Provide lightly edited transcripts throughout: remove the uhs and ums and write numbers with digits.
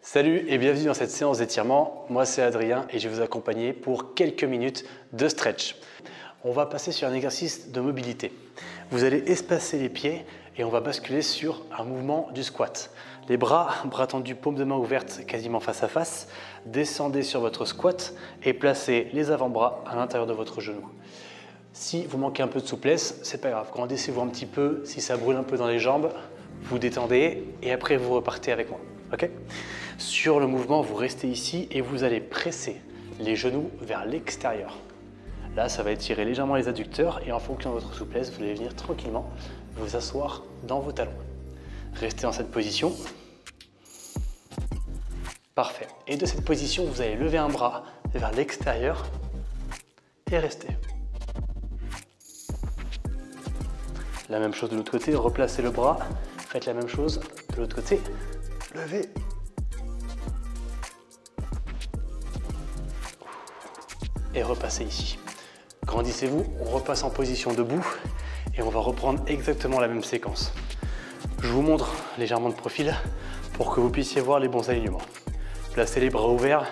Salut et bienvenue dans cette séance d'étirement. Moi c'est Adrien et je vais vous accompagner pour quelques minutes de stretch. On va passer sur un exercice de mobilité. Vous allez espacer les pieds et on va basculer sur un mouvement du squat. Les bras tendus, paume de main ouverte quasiment face à face. Descendez sur votre squat et placez les avant-bras à l'intérieur de votre genou. Si vous manquez un peu de souplesse, c'est pas grave. Grandissez-vous un petit peu. Si ça brûle un peu dans les jambes, vous détendez et après vous repartez avec moi. Ok ? Sur le mouvement, vous restez ici et vous allez presser les genoux vers l'extérieur. Là, ça va étirer légèrement les adducteurs et en fonction de votre souplesse, vous allez venir tranquillement vous asseoir dans vos talons. Restez dans cette position. Parfait. Et de cette position, vous allez lever un bras vers l'extérieur et rester. La même chose de l'autre côté, replacez le bras. Faites la même chose de l'autre côté. Levez. Et repassez ici. Grandissez-vous, on repasse en position debout et on va reprendre exactement la même séquence. Je vous montre légèrement de profil pour que vous puissiez voir les bons alignements. Placez les bras ouverts,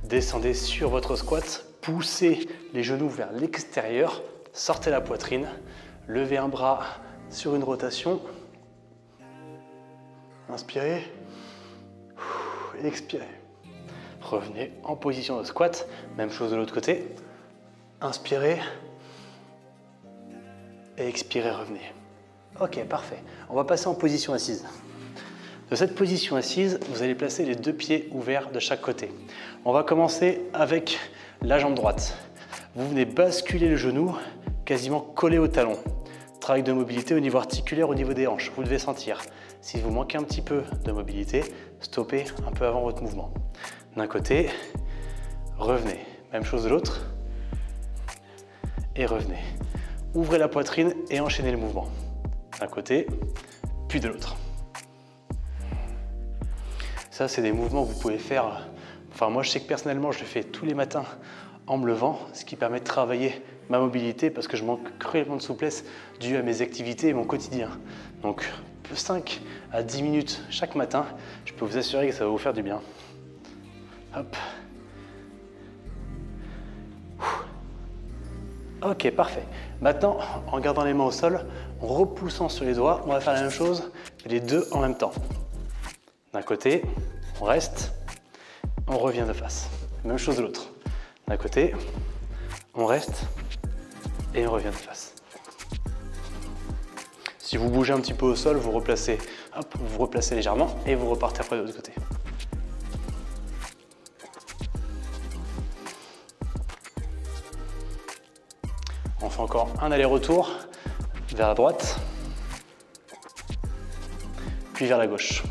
descendez sur votre squat, poussez les genoux vers l'extérieur, sortez la poitrine, levez un bras sur une rotation, inspirez, expirez. Revenez en position de squat, même chose de l'autre côté. Inspirez et expirez, revenez. Ok, parfait. On va passer en position assise. De cette position assise, vous allez placer les deux pieds ouverts de chaque côté. On va commencer avec la jambe droite. Vous venez basculer le genou, quasiment collé au talon. Travail de mobilité au niveau articulaire, au niveau des hanches. Vous devez sentir. Si vous manquez un petit peu de mobilité, stoppez un peu avant votre mouvement. D'un côté, revenez. Même chose de l'autre. Et revenez. Ouvrez la poitrine et enchaînez le mouvement. D'un côté, puis de l'autre. Ça, c'est des mouvements que vous pouvez faire. Enfin, moi, je sais que personnellement, je le fais tous les matins en me levant, ce qui permet de travailler ma mobilité parce que je manque cruellement de souplesse dû à mes activités et mon quotidien. Donc, 5 à 10 minutes chaque matin, je peux vous assurer que ça va vous faire du bien. Hop. Ok, parfait. Maintenant, en gardant les mains au sol, en repoussant sur les doigts, on va faire la même chose, les deux en même temps. D'un côté, on reste, on revient de face. Même chose de l'autre. D'un côté, on reste et on revient de face. Si vous bougez un petit peu au sol, vous replacez, hop, vous replacez légèrement et vous repartez après de l'autre côté. On fait encore un aller-retour vers la droite, puis vers la gauche.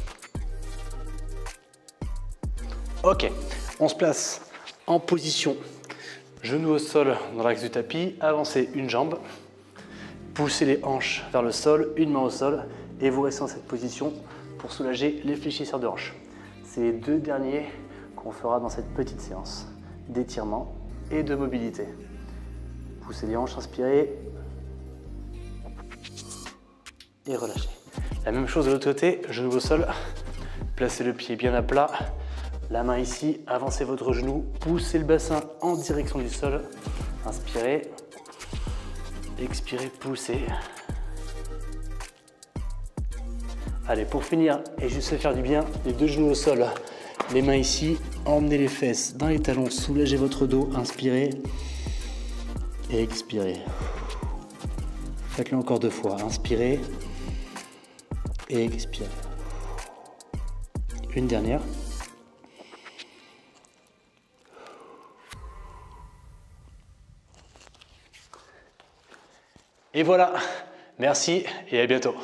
Ok, on se place en position, genoux au sol dans l'axe du tapis, avancez une jambe, poussez les hanches vers le sol, une main au sol, et vous restez dans cette position pour soulager les fléchisseurs de hanches. C'est les deux derniers qu'on fera dans cette petite séance d'étirement et de mobilité. Poussez les hanches, inspirez et relâchez. La même chose de l'autre côté, genou au sol, placez le pied bien à plat, la main ici, avancez votre genou, poussez le bassin en direction du sol, inspirez, expirez, poussez. Allez, pour finir et juste se faire du bien, les deux genoux au sol, les mains ici, emmenez les fesses dans les talons, soulagez votre dos, inspirez. Et expirez. Faites-le encore 2 fois. Inspirez et expirez. Une dernière. Et voilà. Merci et à bientôt.